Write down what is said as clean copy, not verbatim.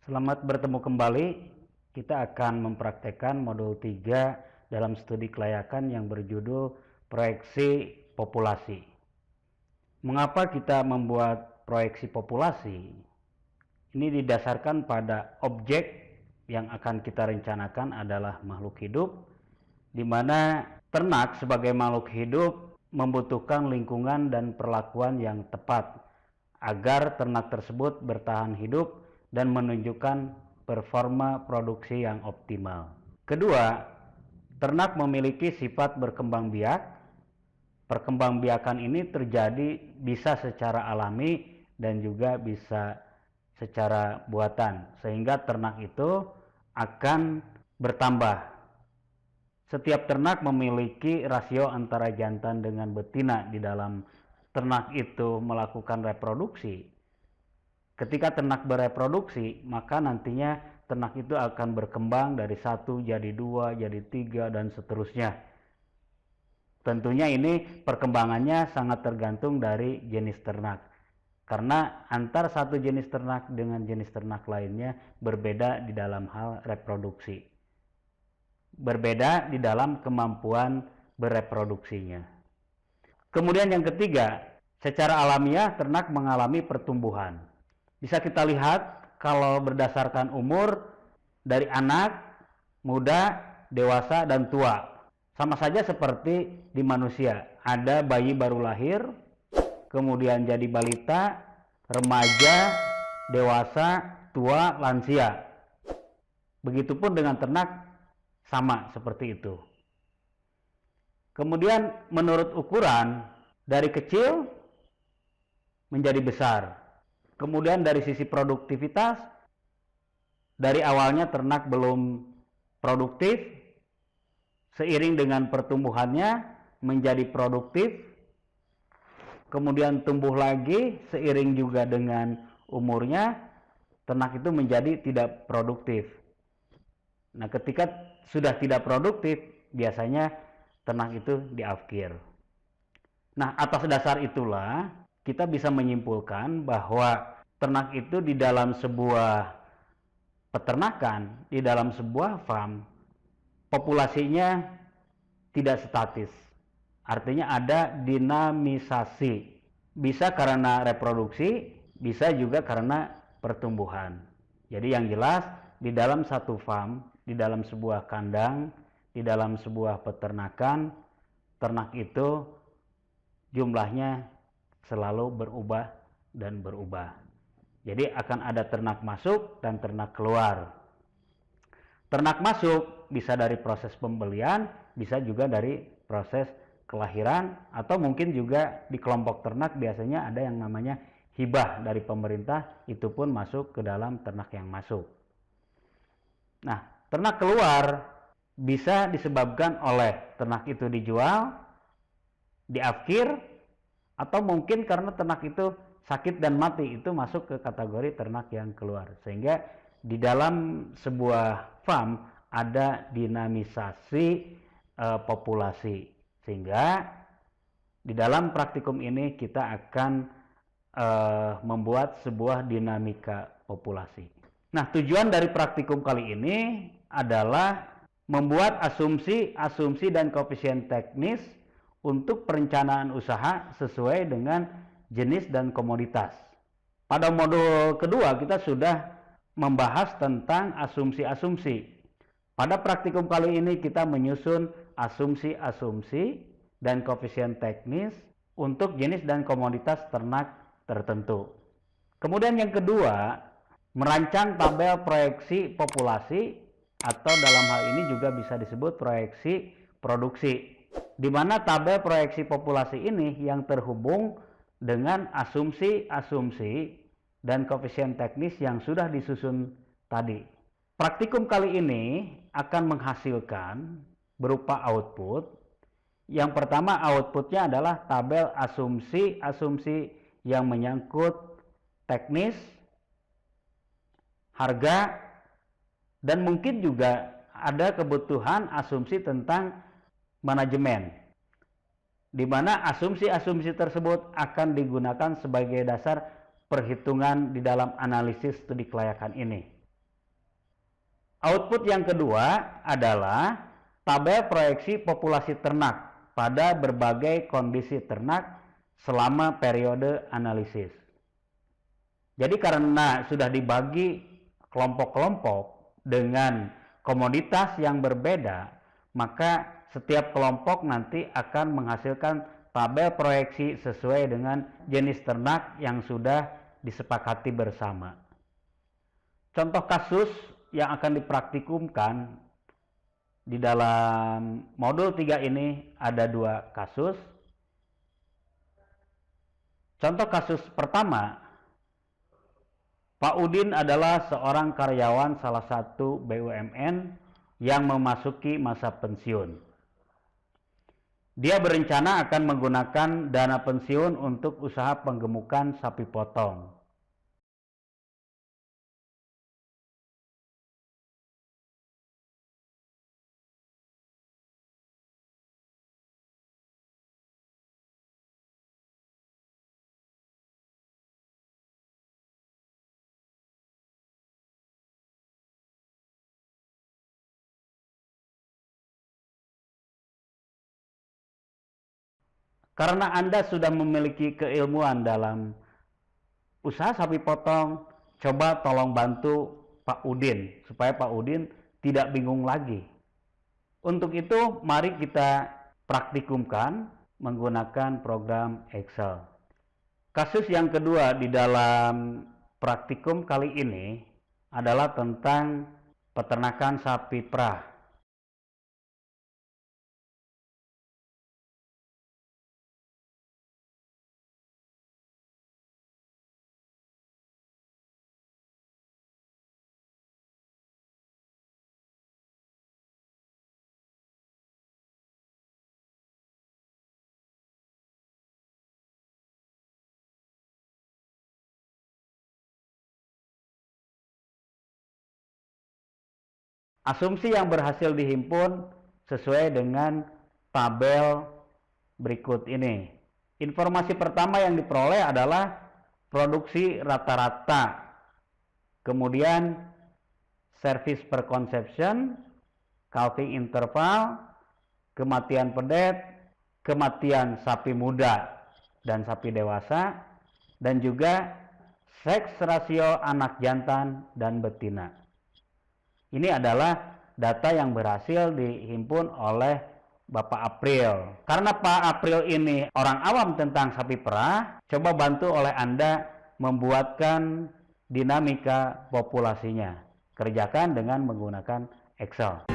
Selamat bertemu kembali. Kita akan mempraktekkan modul 3 dalam studi kelayakan yang berjudul proyeksi populasi. Mengapa kita membuat proyeksi populasi? Ini didasarkan pada objek yang akan kita rencanakan adalah makhluk hidup, di mana ternak sebagai makhluk hidup membutuhkan lingkungan dan perlakuan yang tepat agar ternak tersebut bertahan hidup dan menunjukkan performa produksi yang optimal. Kedua, ternak memiliki sifat berkembang biak. Perkembangbiakan ini terjadi bisa secara alami dan juga bisa secara buatan, sehingga ternak itu akan bertambah. Setiap ternak memiliki rasio antara jantan dengan betina di dalam ternak itu melakukan reproduksi. Ketika ternak bereproduksi, maka nantinya ternak itu akan berkembang dari 1 jadi 2, jadi 3, dan seterusnya. Tentunya ini perkembangannya sangat tergantung dari jenis ternak. Karena antar satu jenis ternak dengan jenis ternak lainnya berbeda di dalam hal reproduksi. Berbeda di dalam kemampuan bereproduksinya. Kemudian yang ketiga, secara alamiah ternak mengalami pertumbuhan. Bisa kita lihat kalau berdasarkan umur dari anak, muda, dewasa, dan tua. Sama saja seperti di manusia. Ada bayi baru lahir, kemudian jadi balita, remaja, dewasa, tua, lansia. Begitupun dengan ternak sama seperti itu. Kemudian menurut ukuran dari kecil menjadi besar. Kemudian dari sisi produktivitas, dari awalnya ternak belum produktif, seiring dengan pertumbuhannya menjadi produktif, kemudian tumbuh lagi seiring juga dengan umurnya, ternak itu menjadi tidak produktif. Nah, ketika sudah tidak produktif, biasanya ternak itu diafkir. Nah, atas dasar itulah kita bisa menyimpulkan bahwa ternak itu di dalam sebuah peternakan, di dalam sebuah farm, populasinya tidak statis. Artinya ada dinamisasi. Bisa karena reproduksi, bisa juga karena pertumbuhan. Jadi yang jelas di dalam satu farm, di dalam sebuah kandang, di dalam sebuah peternakan, ternak itu jumlahnya selalu berubah dan berubah. Jadi akan ada ternak masuk dan ternak keluar. Ternak masuk bisa dari proses pembelian, bisa juga dari proses kelahiran, atau mungkin juga di kelompok ternak biasanya ada yang namanya hibah dari pemerintah, itu pun masuk ke dalam ternak yang masuk. Nah, ternak keluar bisa disebabkan oleh ternak itu dijual, diafkir, atau mungkin karena ternak itu sakit dan mati, itu masuk ke kategori ternak yang keluar. Sehingga di dalam sebuah farm ada dinamisasi populasi. Sehingga di dalam praktikum ini kita akan membuat sebuah dinamika populasi. Nah, tujuan dari praktikum kali ini adalah membuat asumsi dan koefisien teknis untuk perencanaan usaha sesuai dengan jenis dan komoditas. Pada modul kedua kita sudah membahas tentang asumsi-asumsi. Pada praktikum kali ini kita menyusun asumsi-asumsi dan koefisien teknis untuk jenis dan komoditas ternak tertentu. Kemudian yang kedua, merancang tabel proyeksi populasi, atau dalam hal ini juga bisa disebut proyeksi produksi, di mana tabel proyeksi populasi ini yang terhubung dengan asumsi-asumsi dan koefisien teknis yang sudah disusun tadi. Praktikum kali ini akan menghasilkan berupa output. Yang pertama, outputnya adalah tabel asumsi-asumsi yang menyangkut teknis, harga, dan mungkin juga ada kebutuhan asumsi tentang manajemen, di mana asumsi-asumsi tersebut akan digunakan sebagai dasar perhitungan di dalam analisis studi kelayakan ini. Output yang kedua adalah tabel proyeksi populasi ternak pada berbagai kondisi ternak selama periode analisis. Jadi karena sudah dibagi kelompok-kelompok dengan komoditas yang berbeda, maka setiap kelompok nanti akan menghasilkan tabel proyeksi sesuai dengan jenis ternak yang sudah disepakati bersama. Contoh kasus yang akan dipraktikumkan di dalam modul 3 ini ada 2 kasus. Contoh kasus pertama, Pak Udin adalah seorang karyawan salah satu BUMN yang memasuki masa pensiun. Dia berencana akan menggunakan dana pensiun untuk usaha penggemukan sapi potong. Karena Anda sudah memiliki keilmuan dalam usaha sapi potong, coba tolong bantu Pak Udin, supaya Pak Udin tidak bingung lagi. Untuk itu, mari kita praktikumkan menggunakan program Excel. Kasus yang kedua di dalam praktikum kali ini adalah tentang peternakan sapi perah. Asumsi yang berhasil dihimpun sesuai dengan tabel berikut ini. Informasi pertama yang diperoleh adalah produksi rata-rata, kemudian service per conception, calving interval, kematian pedet, kematian sapi muda dan sapi dewasa, dan juga seks rasio anak jantan dan betina. Ini adalah data yang berhasil dihimpun oleh Bapak April. Karena Pak April ini orang awam tentang sapi perah, coba bantu oleh Anda membuatkan dinamika populasinya. Kerjakan dengan menggunakan Excel.